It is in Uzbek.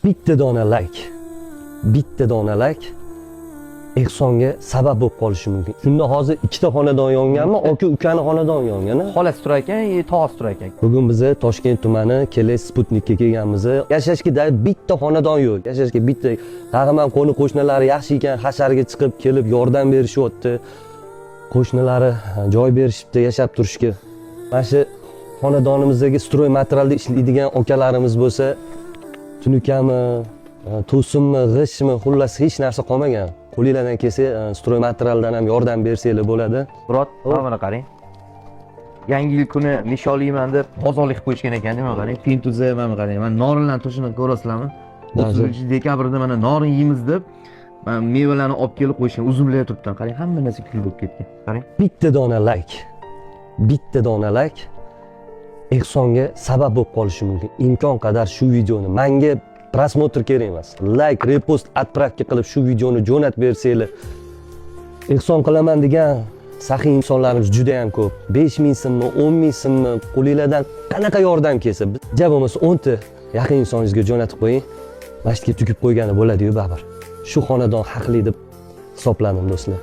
bitta dona layk ehsonga sabab bo'lib qolishi mumkin. Shunda hozir ikkita xonadon yonganmi, aka ukani xonadon yongan. Xolasi turar ekan, tog'asi turar ekan. Bugun biz Toshkent tumani Keles Sputnikka kelganmiz. Yashashga bitta xonadon yo'q. Yashashga bitta. Tag'in qo'ni qo'shnilari yaxshi ekan, hasharga chiqib kelib yordam berishyapti. Qo'shnilari joy berishibdi yashab turishga. Mana shu xonadonimizdagi stroy materialda ishlaydigan akalarimiz bo'lsa, tunukami, to'sinmi, g'ishmi, xullas hech narsa qolmagan. Qo'lingizdan kelsa, stroy materialdan ham yordam bersanglar bo'ladi. Murod, mana qarang. Yangi yil kuni nishonlayman deb bozorlik qilib qo'yishgan ekan, mana qarang. Pintuza mana qarang. Mana norinlarni turishini ko'rasizlarmi? 30-dekabrda mana norin yeymiz deb mana mevalarni olib kelib qo'yishgan, uzumlar turibdi. Qarang, hamma narsa kul bo'lib ketgan. Qarang. Bitta dona layk ehsonga sabab bo'lib qolishi mumkin. Imkon qadar shu videoni menga prosmotr kerak emas. Layk, repost, отправка qilib shu videoni jo'natib bersanglar. Ehson qilaman degan saxiy insonlarimiz juda ham ko'p. 5000 so'mmi, 10000 so'mmi qo'lingizdan qanaqa yordam kelsa, ja bo'lmasa 10 ta yaqin insoningizga jo'natib qo'ying. Masjidga tugib qo'ygani bo'ladi-yu baribir. Shu xonadon haqli deb hisobladim do'stlar.